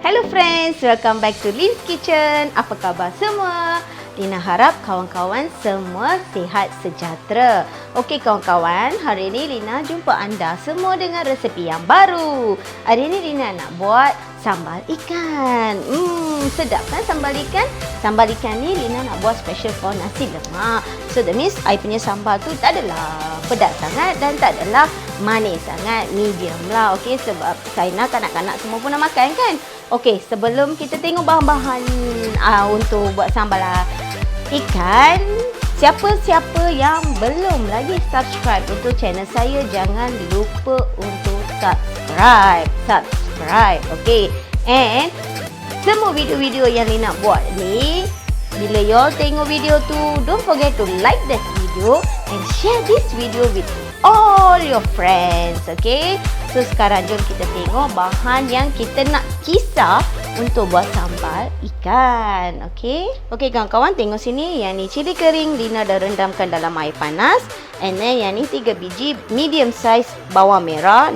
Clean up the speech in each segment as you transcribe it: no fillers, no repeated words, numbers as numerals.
Hello friends, welcome back to Lin's Kitchen. Apa khabar semua? Lina harap kawan-kawan semua sihat sejahtera. Okey kawan-kawan, hari ini Lina jumpa anda semua dengan resepi yang baru. Hari ini Lina nak buat sambal ikan. Sedap kan sambal ikan? Sambal ikan ni Lina nak buat special for nasi lemak. So that means I punya sambal tu tak adalah pedas sangat dan tak adalah manis sangat, medium lah. Okey, sebab saya nak kanak-kanak semua pun nak makan kan. Okey, sebelum kita tengok bahan-bahan untuk buat sambal ikan, siapa-siapa yang belum lagi subscribe untuk channel saya, jangan lupa untuk subscribe. Okey. And semua video-video yang Lina buat ni, bila y'all tengok video tu, don't forget to like that video and share this video with all your friends. Okay, so sekarang jom kita tengok bahan yang kita nak kisar untuk buat sambal ikan. Okay, kawan-kawan tengok sini. Yang ni cili kering Lina dah rendamkan dalam air panas. And then yang ni 3 biji medium size bawang merah.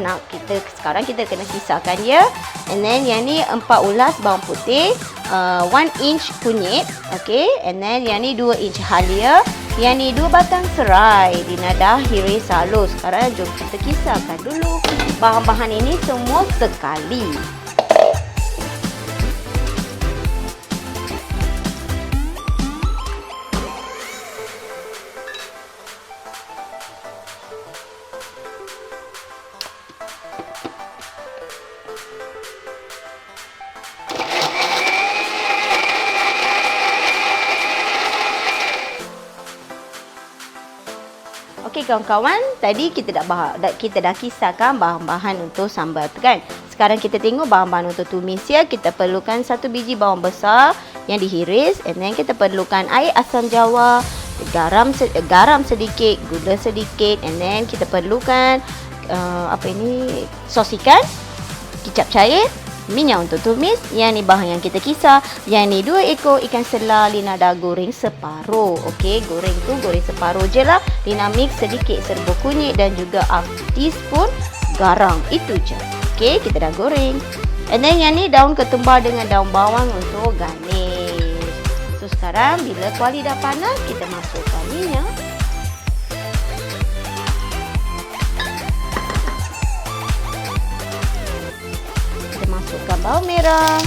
Sekarang kita kena kisarkan dia. And then yang ni 4 ulas bawang putih, 1 inch kunyit. Okay, and then yang ni 2 inch halia. Yang ni 2 batang serai. Lina dah hiris halus. Sekarang jom kita kisarkan dulu bahan-bahan ini semua sekali. Okey kawan-kawan, tadi kita dah kisarkan bahan-bahan untuk sambal tu kan. Sekarang kita tengok bahan-bahan untuk tumis ya. Kita perlukan 1 biji bawang besar yang dihiris, and then kita perlukan air asam jawa, garam sedikit, gula sedikit, and then kita perlukan sos ikan, kicap cair, minyak untuk tumis. Yang ni bahan yang kita kisar. Yang ni 2 ekor ikan selar Lina dah goreng separuh. Okey, goreng separuh je lah. Lina mix sedikit serbuk kunyit dan juga 1 teaspoon garam. Itu je. Okey, kita dah goreng. And then yang ni daun ketumbar dengan daun bawang untuk garnish. So sekarang bila kuali dah panas, kita masukkan minyak. Masukkan bawang merah.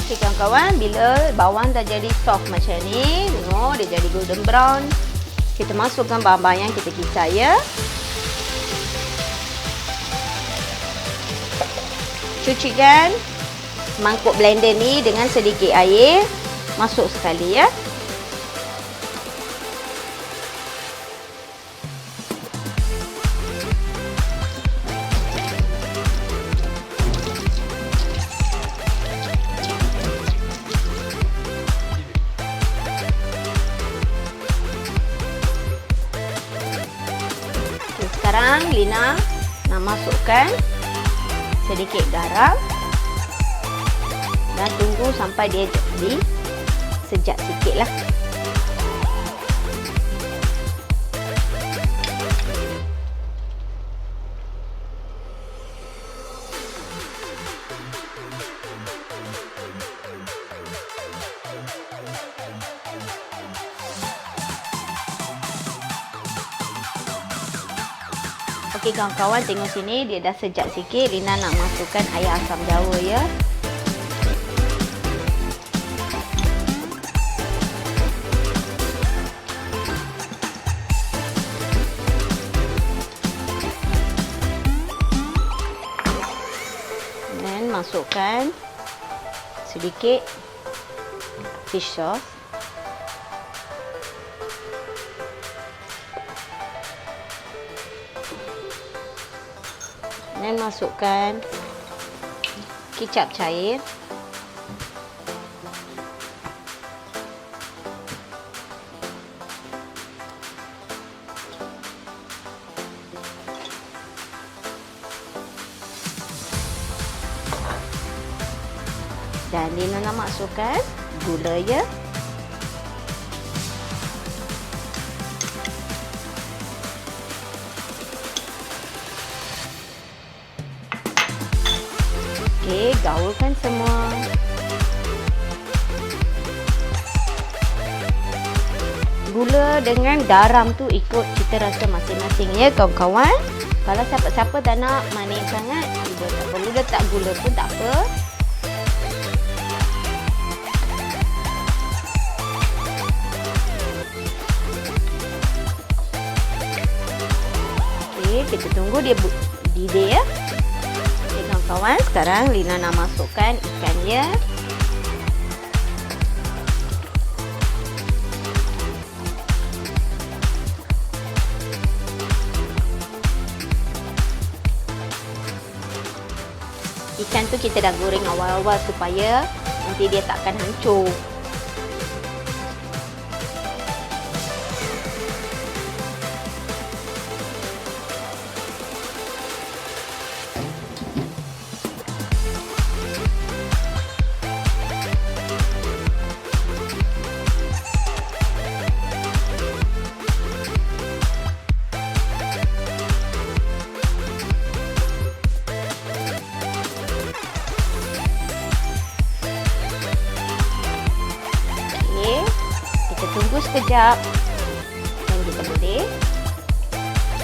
Okey kawan-kawan, bila bawang dah jadi soft macam ni, tengok dia jadi golden brown, kita masukkan bahan-bahan yang kita kisar ya. Cucikan mangkuk blender ni dengan sedikit air. Masuk sekali ya. Okay, sekarang Lina nak masukkan sedikit garam. Dan tunggu sampai dia jadi sejak sikit lah. Okey kawan-kawan, tengok sini dia dah sejak sikit. Lina nak masukkan air asam jawa ya. Masukkan sedikit fish sauce. Dan masukkan kicap cair. Dan Lina nak masukkan gula ya. Okey, gaulkan semua. Gula dengan garam tu ikut cita rasa masing-masing ya kawan-kawan. Kalau siapa-siapa tak nak manis sangat, cuba tak perlu letak gula pun tak apa. Okey, kita tunggu dia didih ya. Okey kawan-kawan, sekarang Lina nak masukkan ikannya. Ikan tu kita dah goreng awal-awal supaya nanti dia takkan hancur. Kita tunggu sekejap dan kita boleh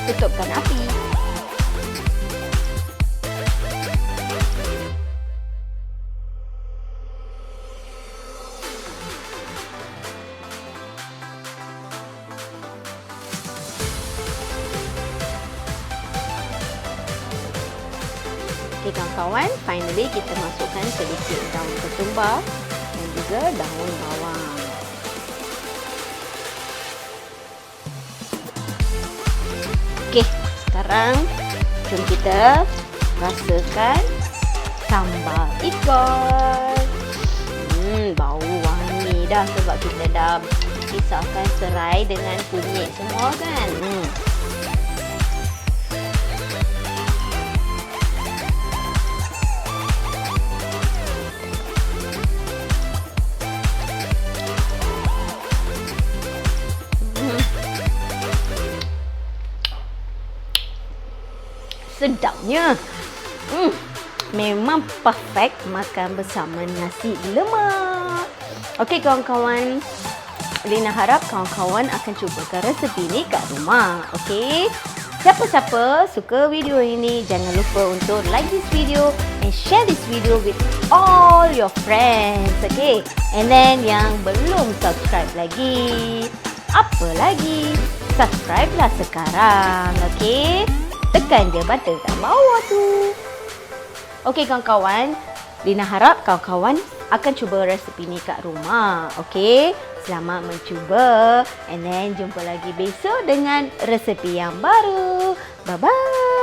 tutupkan api. Okey kawan-kawan, finally kita masukkan sedikit daun ketumbar dan juga daun bawang. Okey, sekarang jom kita rasakan sambal ikan. Bau wangi dah sebab kita dah pisahkan serai dengan kunyit semua kan. Sedapnya. Memang perfect makan bersama nasi lemak. Okey kawan-kawan, Lina harap kawan-kawan akan cubakan resepi ni kat rumah. Okey, siapa-siapa suka video ini, jangan lupa untuk like this video and share this video with all your friends. Okey, and then yang belum subscribe lagi, apa lagi, subscribe lah sekarang. Okey, tekan je button kat bawah tu. Okey kawan-kawan, Lina harap kawan-kawan akan cuba resepi ni kat rumah. Okey, selamat mencuba and then jumpa lagi besok dengan resepi yang baru. Bye-bye.